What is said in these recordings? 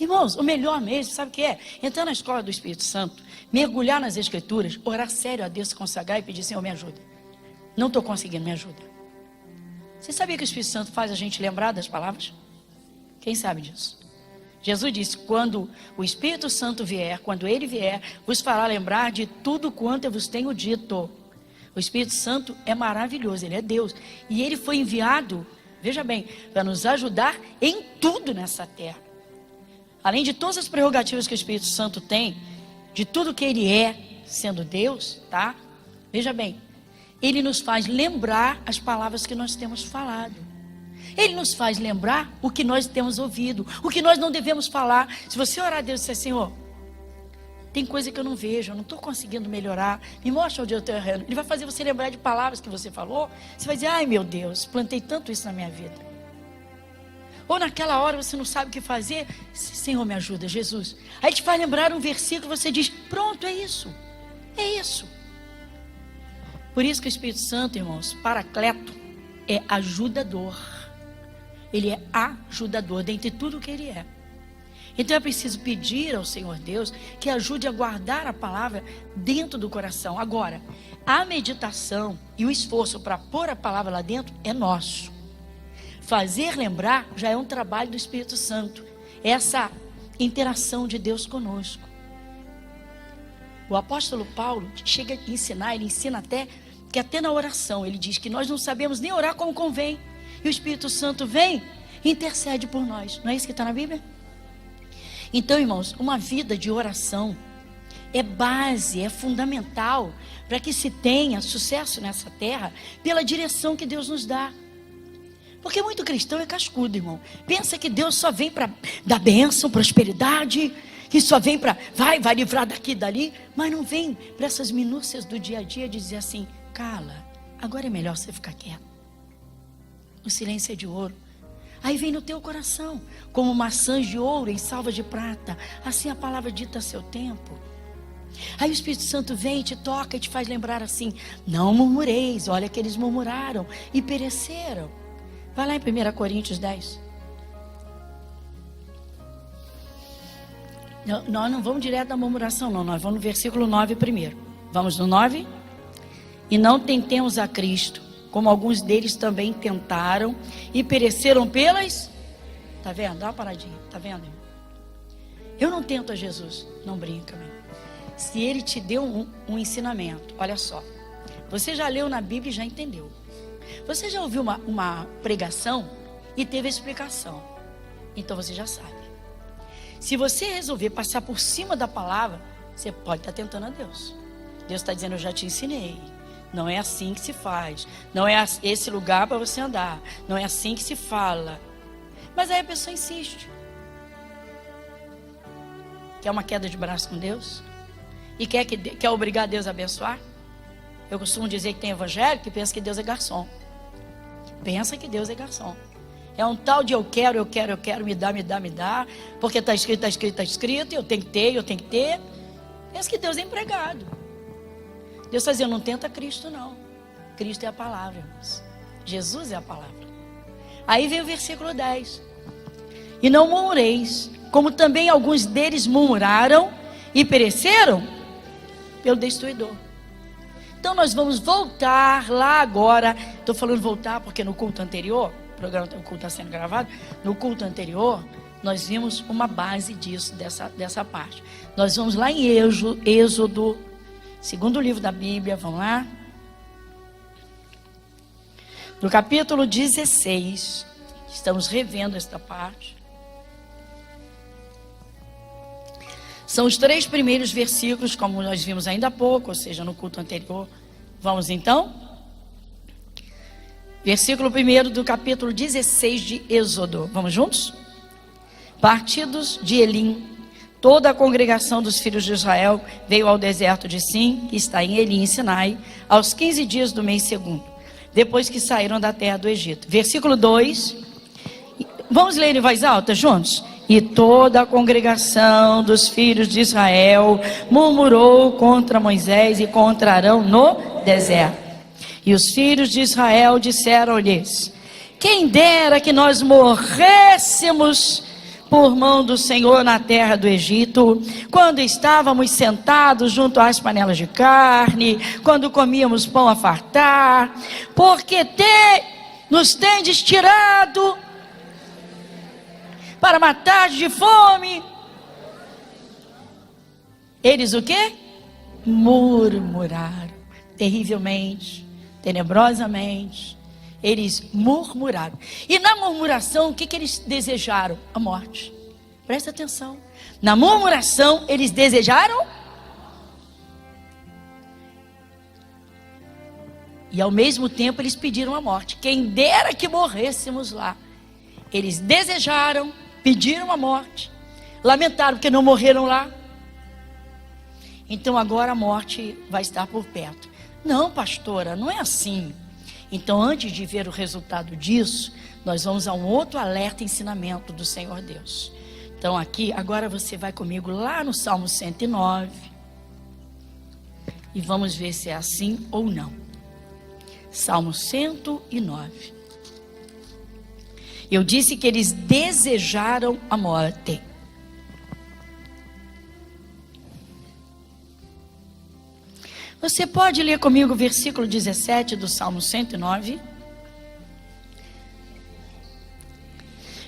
Irmãos, o melhor mesmo, sabe o que é? Entrar na escola do Espírito Santo, mergulhar nas Escrituras, orar sério a Deus, se consagrar e pedir: Senhor, me ajuda. Não estou conseguindo, me ajuda. Você sabia que o Espírito Santo faz a gente lembrar das palavras? Quem sabe disso? Jesus disse: quando o Espírito Santo vier, quando ele vier, vos fará lembrar de tudo quanto eu vos tenho dito. O Espírito Santo é maravilhoso, ele é Deus. E ele foi enviado, veja bem, para nos ajudar em tudo nessa terra. Além de todas as prerrogativas que o Espírito Santo tem, de tudo que ele é, sendo Deus, tá? Veja bem, ele nos faz lembrar as palavras que nós temos falado. Ele nos faz lembrar o que nós temos ouvido, o que nós não devemos falar. Se você orar a Deus e disser: Senhor, tem coisa que eu não vejo, eu não estou conseguindo melhorar, me mostra onde eu estou errando. Ele vai fazer você lembrar de palavras que você falou. Você vai dizer: ai meu Deus, plantei tanto isso na minha vida. Ou naquela hora você não sabe o que fazer: Senhor, me ajuda, Jesus. Aí te faz lembrar um versículo, você diz: pronto, é isso. É isso. Por isso que o Espírito Santo, irmãos, paracleto, é ajudador. Ele é ajudador dentre tudo o que ele é. Então é preciso pedir ao Senhor Deus que ajude a guardar a palavra dentro do coração. Agora, a meditação e o esforço para pôr a palavra lá dentro é nosso. Fazer lembrar já é um trabalho do Espírito Santo. Essa interação de Deus conosco. O apóstolo Paulo chega a ensinar, ele ensina até na oração, ele diz que nós não sabemos nem orar como convém. E o Espírito Santo vem e intercede por nós. Não é isso que está na Bíblia? Então, irmãos, uma vida de oração é base, é fundamental para que se tenha sucesso nessa terra pela direção que Deus nos dá. Porque muito cristão é cascudo, irmão. Pensa que Deus só vem para dar bênção, prosperidade, que só vem para vai livrar daqui e dali, mas não vem para essas minúcias do dia a dia dizer assim: cala, agora é melhor você ficar quieto. O silêncio é de ouro. Aí vem no teu coração, como maçãs de ouro em salvas de prata, assim a palavra dita a seu tempo. Aí o Espírito Santo vem e te toca e te faz lembrar assim: não murmureis, olha que eles murmuraram e pereceram. Vai lá em 1 Coríntios 10. Nós não vamos direto na murmuração não, nós vamos no versículo 9 primeiro. Vamos no 9? E não tentemos a Cristo, como alguns deles também tentaram e pereceram pelas... Tá vendo? Dá uma paradinha, tá vendo? Eu não tento a Jesus, não brinca, meu. Se ele te deu um ensinamento, olha só, você já leu na Bíblia e já entendeu. Você já ouviu uma pregação e teve a explicação, então você já sabe. Se você resolver passar por cima da palavra, você pode estar tentando a Deus. Deus está dizendo: eu já te ensinei. Não é assim que se faz. Não é esse lugar para você andar. Não é assim que se fala. Mas aí a pessoa insiste. Quer uma queda de braço com Deus? E quer obrigar Deus a abençoar? Eu costumo dizer que tem evangélico que pensa que Deus é garçom. Pensa que Deus é garçom. É um tal de eu quero, me dá. Porque está escrito, eu tenho que ter. Pensa que Deus é empregado. Deus está dizendo: não tenta Cristo não. Cristo é a palavra, irmãos. Jesus é a palavra. Aí vem o versículo 10. E não murmureis, como também alguns deles murmuraram e pereceram pelo destruidor. Então nós vamos voltar lá agora. Estou falando voltar porque no culto anterior, o culto está sendo gravado, no culto anterior, nós vimos uma base disso, dessa parte. Nós vamos lá em Êxodo, segundo livro da Bíblia, vamos lá. No capítulo 16, estamos revendo esta parte. São os 3 primeiros versículos, como nós vimos ainda há pouco, ou seja, no culto anterior. Vamos então? Versículo 1 do capítulo 16 de Êxodo. Vamos juntos? Partidos de Elim, toda a congregação dos filhos de Israel veio ao deserto de Sim, que está em Elim, Sinai, aos 15 dias do mês segundo, depois que saíram da terra do Egito. Versículo 2. Vamos ler em voz alta juntos? E toda a congregação dos filhos de Israel murmurou contra Moisés e contra Arão no deserto. E os filhos de Israel disseram-lhes: quem dera que nós morrêssemos por mão do Senhor na terra do Egito, quando estávamos sentados junto às panelas de carne, quando comíamos pão a fartar, porque nos tendes tirado para matar de fome. Eles o quê? Murmuraram terrivelmente, tenebrosamente. Eles murmuraram. E na murmuração, o que eles desejaram? A morte. Presta atenção. Na murmuração, eles desejaram. E ao mesmo tempo, eles pediram a morte. Quem dera que morrêssemos lá. Eles desejaram, pediram a morte. Lamentaram porque não morreram lá. Então agora a morte vai estar por perto. Não, pastora, não é assim. Então, antes de ver o resultado disso, nós vamos a um outro alerta e ensinamento do Senhor Deus. Então, aqui, agora você vai comigo lá no Salmo 109. E vamos ver se é assim ou não. Salmo 109. Eu disse que eles desejaram a morte. Você pode ler comigo o versículo 17 do Salmo 109?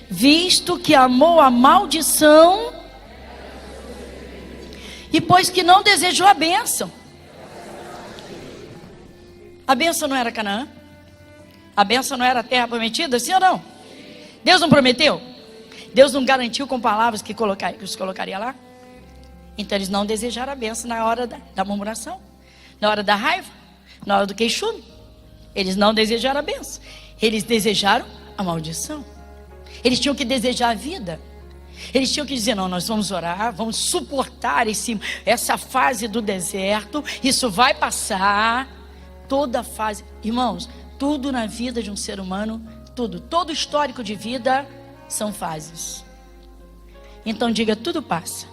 Visto que amou a maldição, e pois que não desejou a bênção. A bênção não era Canaã? A bênção não era a terra prometida, sim ou não? Deus não prometeu? Deus não garantiu com palavras que os colocaria lá? Então eles não desejaram a bênção na hora da murmuração. Na hora da raiva, na hora do queixume, eles não desejaram a bênção. Eles desejaram a maldição. Eles tinham que desejar a vida. Eles tinham que dizer, não, nós vamos orar, vamos suportar essa fase do deserto. Isso vai passar. Toda fase. Irmãos, tudo na vida de um ser humano, todo histórico de vida são fases. Então diga, tudo passa.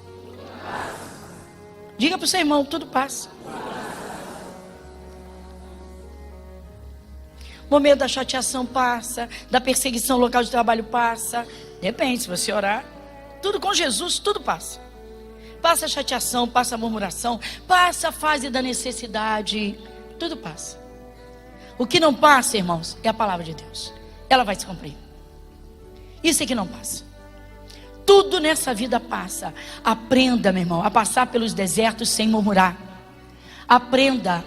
Diga para o seu irmão, tudo passa. O momento da chateação passa, da perseguição local de trabalho passa. Depende, se você orar, tudo com Jesus, tudo passa. Passa a chateação, passa a murmuração, passa a fase da necessidade, tudo passa. O que não passa, irmãos, é a palavra de Deus. Ela vai se cumprir. Isso é que não passa. Tudo nessa vida passa. Aprenda, meu irmão, a passar pelos desertos sem murmurar. Aprenda,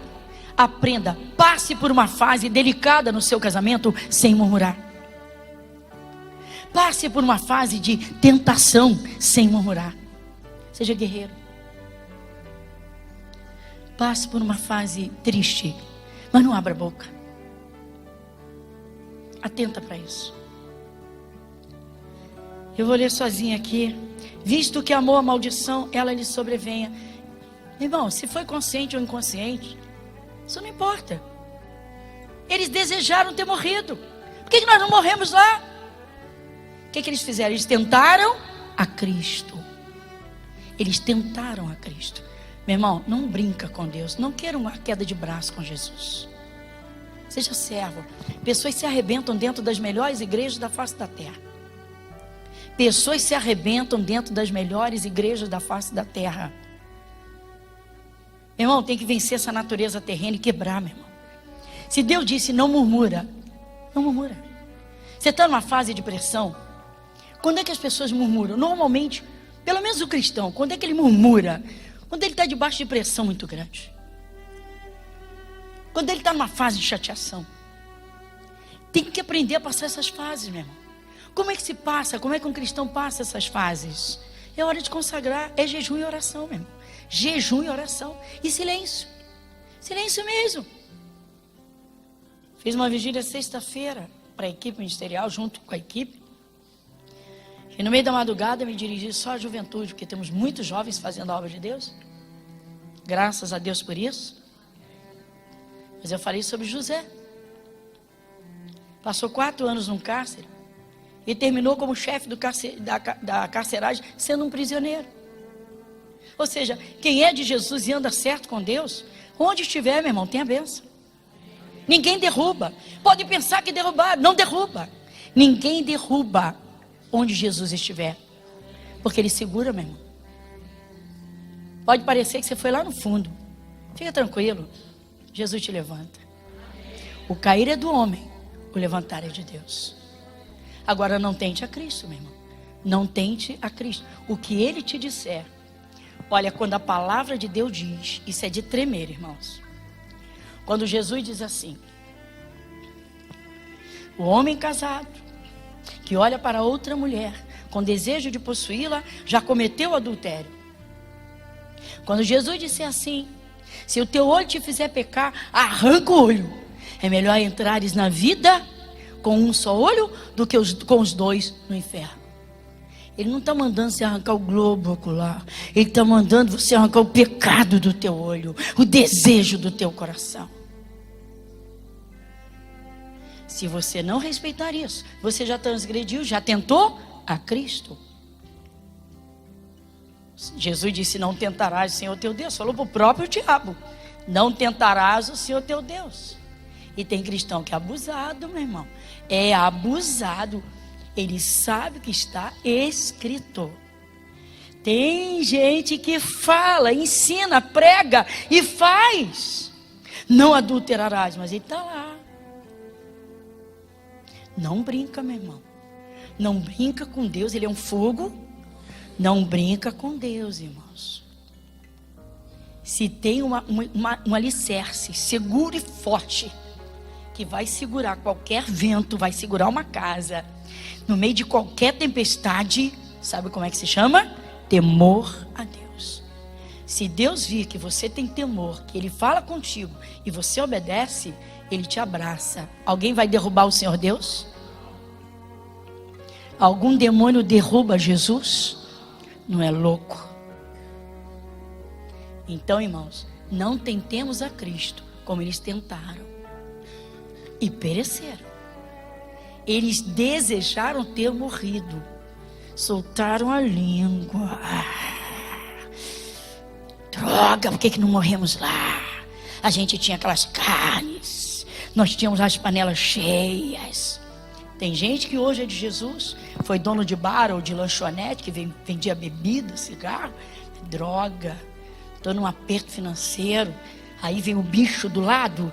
passe por uma fase delicada no seu casamento sem murmurar. Passe por uma fase de tentação sem murmurar. Seja guerreiro. Passe por uma fase triste, mas não abra a boca. Atenta para isso. Eu vou ler sozinha aqui. Visto que amou a maldição, ela lhe sobrevenha. Irmão, se foi consciente ou inconsciente, isso não importa. Eles desejaram ter morrido. Por que nós não morremos lá? O que eles fizeram? Eles tentaram a Cristo. Eles tentaram a Cristo. Meu irmão, não brinca com Deus. Não queira uma queda de braço com Jesus. Seja servo. Pessoas se arrebentam dentro das melhores igrejas da face da terra. Pessoas se arrebentam dentro das melhores igrejas da face da terra. Meu irmão, tem que vencer essa natureza terrena e quebrar, meu irmão. Se Deus disse não murmura, não murmura. Você está numa fase de pressão. Quando é que as pessoas murmuram? Normalmente, pelo menos o cristão, quando é que ele murmura? Quando ele está debaixo de pressão muito grande. Quando ele está numa fase de chateação. Tem que aprender a passar essas fases, meu irmão. Como é que se passa? Como é que um cristão passa essas fases? É hora de consagrar, é jejum e oração, meu irmão. Jejum e oração. E silêncio. Silêncio mesmo. Fiz uma vigília sexta-feira para a equipe ministerial, junto com a equipe. E no meio da madrugada me dirigi só à juventude, porque temos muitos jovens fazendo a obra de Deus. Graças a Deus por isso. Mas eu falei sobre José. Passou 4 anos num cárcere e terminou como chefe da carceragem, sendo um prisioneiro. Ou seja, quem é de Jesus e anda certo com Deus, onde estiver, meu irmão, tem a bênção. Ninguém derruba. Pode pensar que derrubar, não derruba. Ninguém derruba onde Jesus estiver. Porque Ele segura, meu irmão. Pode parecer que você foi lá no fundo. Fica tranquilo. Jesus te levanta. O cair é do homem, o levantar é de Deus. Agora não tente a Cristo, meu irmão. Não tente a Cristo. O que Ele te disser. Olha, quando a palavra de Deus diz, isso é de tremer, irmãos. Quando Jesus diz assim: o homem casado, que olha para outra mulher, com desejo de possuí-la, já cometeu adultério. Quando Jesus disse assim: se o teu olho te fizer pecar, arranca o olho. É melhor entrares na vida com um só olho do que com os dois no inferno. Ele não está mandando você arrancar o globo ocular. Ele está mandando você arrancar o pecado do teu olho, o desejo do teu coração. Se você não respeitar isso, você já transgrediu, já tentou a Cristo. Jesus disse: não tentarás o Senhor teu Deus. Falou para o próprio diabo: não tentarás o Senhor teu Deus. E tem cristão que é abusado, meu irmão. É abusado. Ele sabe que está escrito. Tem gente que fala, ensina, prega e faz. Não adulterarás, mas ele está lá. Não brinca, meu irmão. Não brinca com Deus, Ele é um fogo. Não brinca com Deus, irmãos. Se tem um alicerce seguro e forte, que vai segurar qualquer vento, vai segurar uma casa, no meio de qualquer tempestade, sabe como é que se chama? Temor a Deus. Se Deus vir que você tem temor, que Ele fala contigo e você obedece, Ele te abraça. Alguém vai derrubar o Senhor Deus? Algum demônio derruba Jesus? Não é louco? Então, irmãos, não tentemos a Cristo como eles tentaram e pereceram. Eles desejaram ter morrido, soltaram a língua. Droga, por que não morremos lá? A gente tinha aquelas carnes, nós tínhamos as panelas cheias. Tem gente que hoje é de Jesus, foi dono de bar ou de lanchonete, que vendia bebida, cigarro, droga. Estou num aperto financeiro, aí vem o bicho do lado,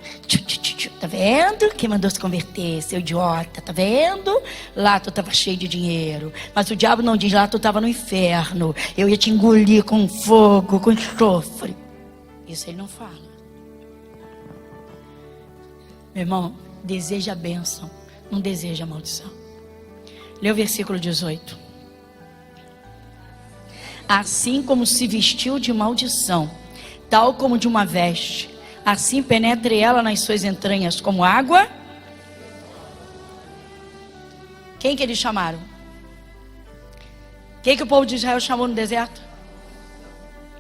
tá vendo? Quem mandou se converter, seu idiota, tá vendo? Lá tu estava cheio de dinheiro, mas o diabo não diz: lá tu estava no inferno, eu ia te engolir com fogo, com enxofre. Isso ele não fala. Meu irmão, deseja a bênção, não deseja a maldição. Lê o versículo 18. Assim como se vestiu de maldição, tal como de uma veste, assim penetre ela nas suas entranhas como água. Quem que eles chamaram? Quem que o povo de Israel chamou no deserto?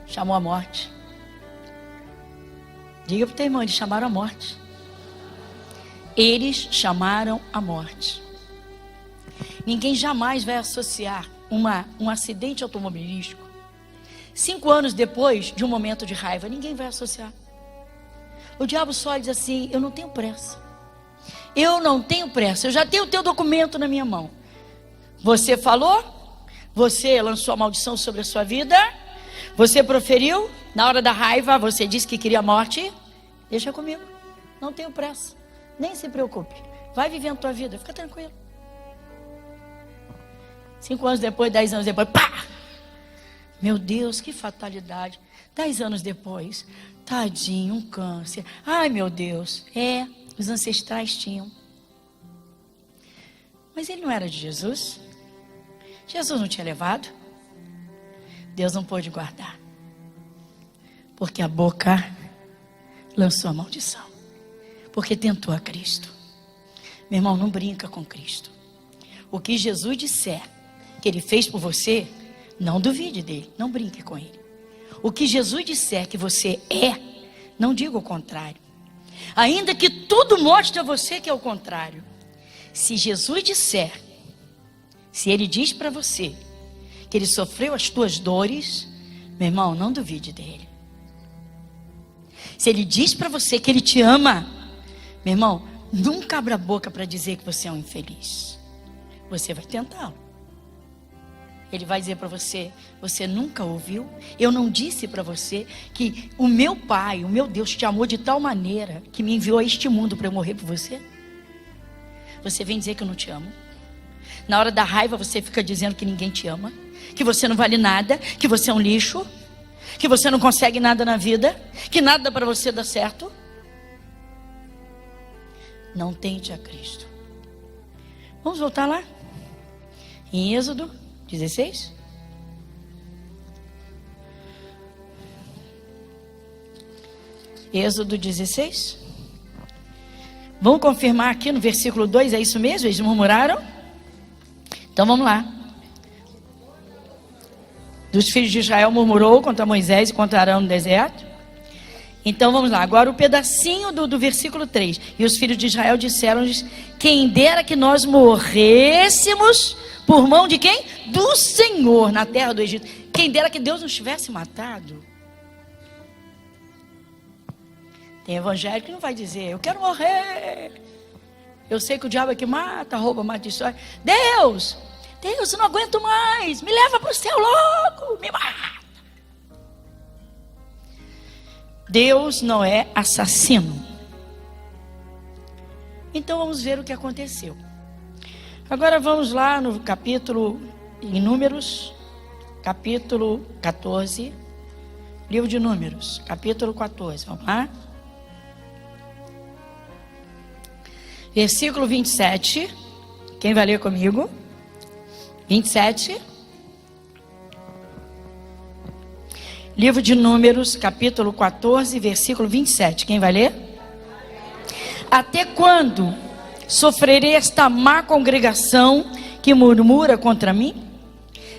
Chamou a morte. Diga para o teu irmão, eles chamaram a morte. Eles chamaram a morte. Ninguém jamais vai associar um acidente automobilístico 5 anos depois de um momento de raiva. Ninguém vai associar. O diabo só diz assim: eu não tenho pressa. Eu não tenho pressa. Eu já tenho o teu documento na minha mão. Você falou? Você lançou a maldição sobre a sua vida? Você proferiu? Na hora da raiva você disse que queria a morte? Deixa comigo. Não tenho pressa. Nem se preocupe. Vai vivendo a tua vida. Fica tranquilo. 5 anos depois, 10 anos depois, pá! Meu Deus, que fatalidade. 10 anos depois, tadinho, um câncer. Ai, meu Deus. Os ancestrais tinham. Mas ele não era de Jesus. Jesus não tinha levado. Deus não pôde guardar. Porque a boca lançou a maldição. Porque tentou a Cristo. Meu irmão, não brinca com Cristo. O que Jesus disser que Ele fez por você, não duvide dele, não brinque com Ele. O que Jesus disser que você é, não diga o contrário. Ainda que tudo mostre a você que é o contrário. Se Jesus disser, se Ele diz para você que Ele sofreu as tuas dores, meu irmão, não duvide dele. Se Ele diz para você que Ele te ama, meu irmão, nunca abra a boca para dizer que você é um infeliz. Você vai tentá-lo. Ele vai dizer para você: você nunca ouviu? Eu não disse para você que o meu Pai, o meu Deus te amou de tal maneira que me enviou a este mundo para eu morrer por você? Você vem dizer que eu não te amo. Na hora da raiva você fica dizendo que ninguém te ama, que você não vale nada, que você é um lixo, que você não consegue nada na vida, que nada para você dá certo. Não tente a Cristo. Vamos voltar lá? Em Êxodo 16. Êxodo 16. Vamos confirmar aqui no versículo 2, é isso mesmo? Eles murmuraram? Então vamos lá. Dos filhos de Israel murmurou contra Moisés e contra Arão no deserto. Então vamos lá, agora o pedacinho do versículo 3. E os filhos de Israel disseram-lhes: quem dera que nós morrêssemos por mão de quem? Do Senhor, na terra do Egito. Quem dera que Deus nos tivesse matado. Tem evangélico que não vai dizer: eu quero morrer. Eu sei que o diabo é que mata, rouba, mata, destrói. Deus, eu não aguento mais. Me leva para o céu logo, me mata. Deus não é assassino. Então vamos ver o que aconteceu. Agora vamos lá no capítulo, em Números, capítulo 14. Livro de Números, capítulo 14. Vamos lá. Versículo 27. Quem vai ler comigo? 27. Livro de Números, capítulo 14, versículo 27. Quem vai ler? Até quando sofrerei esta má congregação que murmura contra mim?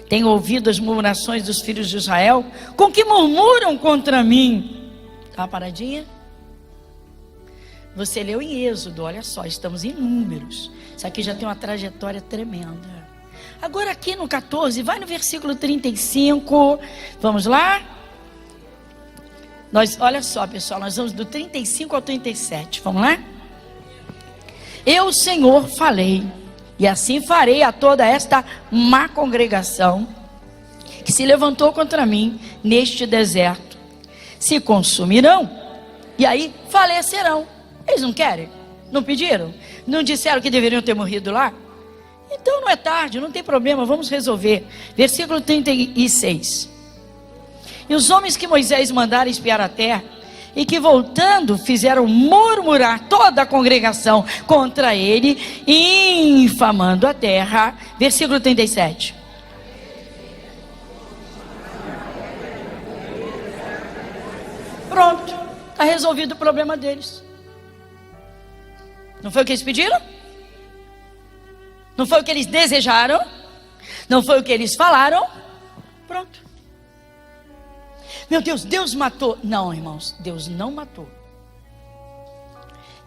Tenho ouvido as murmurações dos filhos de Israel, com que murmuram contra mim. Tá uma paradinha? Você leu em Êxodo, olha só, estamos em Números. Isso aqui já tem uma trajetória tremenda. Agora aqui no 14, vai no versículo 35. Vamos lá? Olha só, pessoal, nós vamos do 35 ao 37. Vamos lá? Eu, Senhor, falei, e assim farei a toda esta má congregação que se levantou contra mim neste deserto. Se consumirão, e aí falecerão. Eles não querem? Não pediram? Não disseram que deveriam ter morrido lá? Então não é tarde, não tem problema, vamos resolver. Versículo 36. E os homens que Moisés mandara espiar a terra, e que voltando fizeram murmurar toda a congregação contra ele, infamando a terra. Versículo 37. Pronto, está resolvido o problema deles. Não foi o que eles pediram? Não foi o que eles desejaram? Não foi o que eles falaram? Pronto. Meu Deus, Deus matou. Não, irmãos, Deus não matou.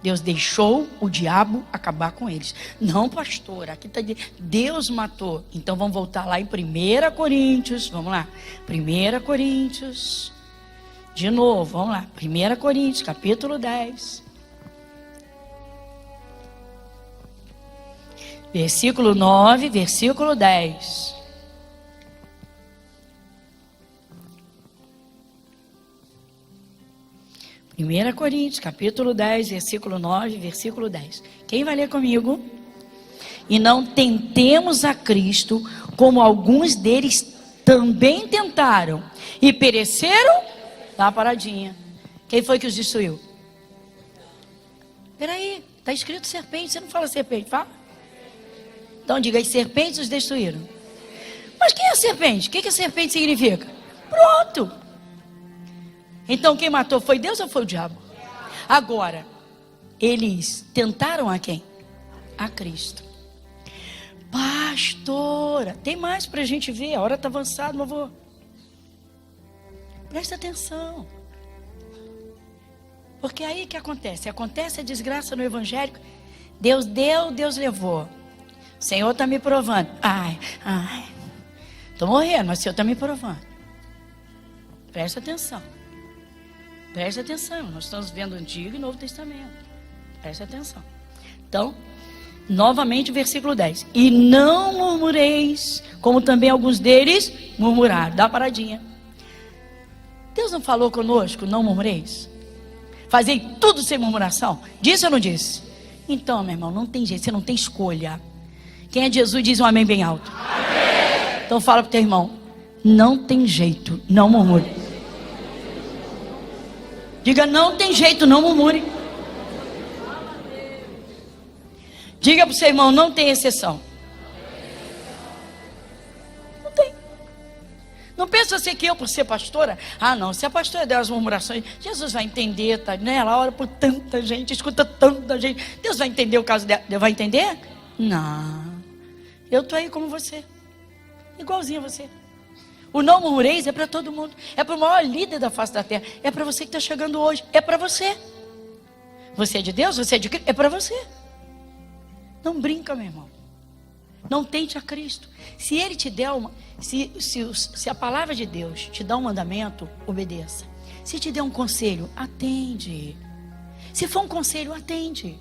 Deus deixou o diabo acabar com eles. Não, pastor, aqui está dizendo, Deus matou. Então vamos voltar lá em 1 Coríntios. Vamos lá, 1 Coríntios. De novo, vamos lá, 1 Coríntios, capítulo 10. Versículo 9, versículo 10. Primeira Coríntios, capítulo 10, versículo 9, versículo 10. Quem vai ler comigo? E não tentemos a Cristo, como alguns deles também tentaram e pereceram. Dá uma paradinha. Quem foi que os destruiu? Peraí, está escrito serpente, você não fala serpente, fala? Então diga, as serpentes os destruíram. Mas quem é a serpente? O que a serpente significa? Pronto. Então quem matou foi Deus ou foi o diabo? Agora, eles tentaram a quem? A Cristo. Pastora, tem mais para a gente ver, a hora está avançada, meu avô. Presta atenção. Porque aí o que acontece? Acontece a desgraça no evangélico. Deus deu, Deus levou. O Senhor está me provando. Ai, estou morrendo, mas o Senhor está me provando. Presta atenção. Presta atenção. Nós estamos vendo o Antigo e Novo Testamento. Presta atenção. Então, novamente o versículo 10. E não murmureis como também alguns deles murmuraram. Dá uma paradinha. Deus não falou conosco, não murmureis? Fazei tudo sem murmuração? Disse ou não disse? Então, meu irmão, não tem jeito, você não tem escolha. Quem é de Jesus diz um amém bem alto. Amém. Então fala para o teu irmão, não tem jeito, não murmure. Diga, não tem jeito, não murmure. Diga para o seu irmão, não tem exceção. Não tem. Não pensa assim que eu, por ser pastora, não, se a pastora der as murmurações, Jesus vai entender, tá, né? Ela ora por tanta gente, escuta tanta gente, Deus vai entender o caso dela. Deus vai entender? Não. Eu estou aí como você, igualzinho a você. O não murmureis é para todo mundo, é para o maior líder da face da terra, é para você que está chegando hoje, é para você. Você é de Deus, você é de Cristo, é para você. Não brinca, meu irmão. Não tente a Cristo. Se Ele te der se a palavra de Deus te dá um mandamento, obedeça. Se te der um conselho, atende. Se for um conselho, atende.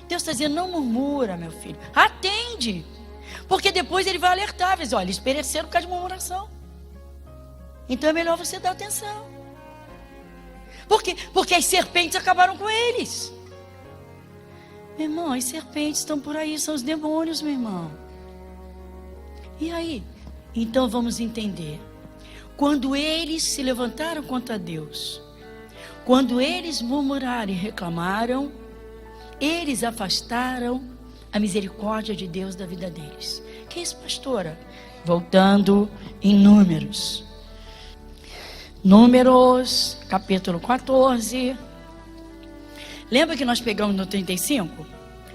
Deus está dizendo, não murmura, meu filho. Atende. Porque depois Ele vai alertar. Vai dizer, olha, eles pereceram por causa de murmuração. Então é melhor você dar atenção. Por quê? Porque as serpentes acabaram com eles. Meu irmão, as serpentes estão por aí, são os demônios, meu irmão. E aí? Então vamos entender. Quando eles se levantaram contra Deus, quando eles murmuraram e reclamaram, eles afastaram a misericórdia de Deus da vida deles. Que é isso, pastora? Voltando em Números. Números, capítulo 14. Lembra que nós pegamos no 35?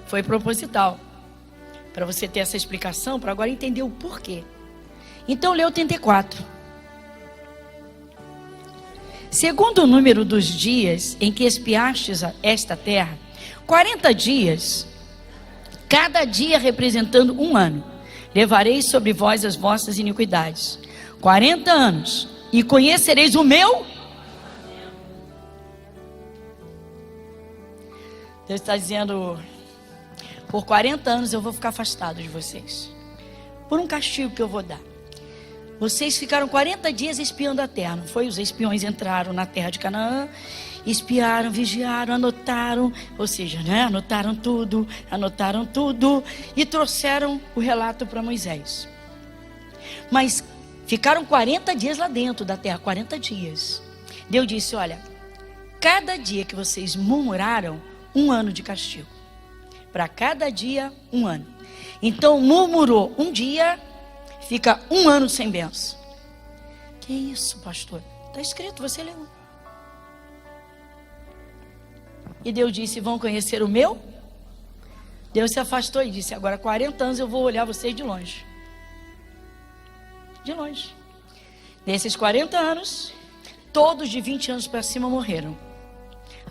Foi proposital. Para você ter essa explicação, para agora entender o porquê. Então, lê o 34. Segundo o número dos dias em que espiastes esta terra, 40 dias, cada dia representando um ano, levareis sobre vós as vossas iniquidades. 40 anos, e conhecereis o meu. Deus está dizendo, por 40 anos eu vou ficar afastado de vocês. Por um castigo que eu vou dar. Vocês ficaram 40 dias espiando a terra, não foi? Os espiões entraram na terra de Canaã, espiaram, vigiaram, anotaram, ou seja, né? Anotaram tudo e trouxeram o relato para Moisés. Mas ficaram 40 dias lá dentro da terra, 40 dias. Deus disse, olha, cada dia que vocês murmuraram, um ano de castigo. Para cada dia, um ano. Então, murmurou um dia, fica um ano sem bênção. Que isso, pastor? Está escrito, você leu. E Deus disse, vão conhecer o meu? Deus se afastou e disse, agora 40 anos eu vou olhar vocês de longe. De longe. Nesses 40 anos, todos de 20 anos para cima morreram.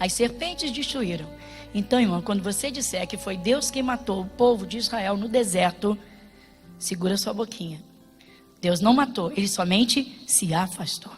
As serpentes destruíram. Então, irmão, quando você disser que foi Deus quem matou o povo de Israel no deserto, segura sua boquinha. Deus não matou, Ele somente se afastou.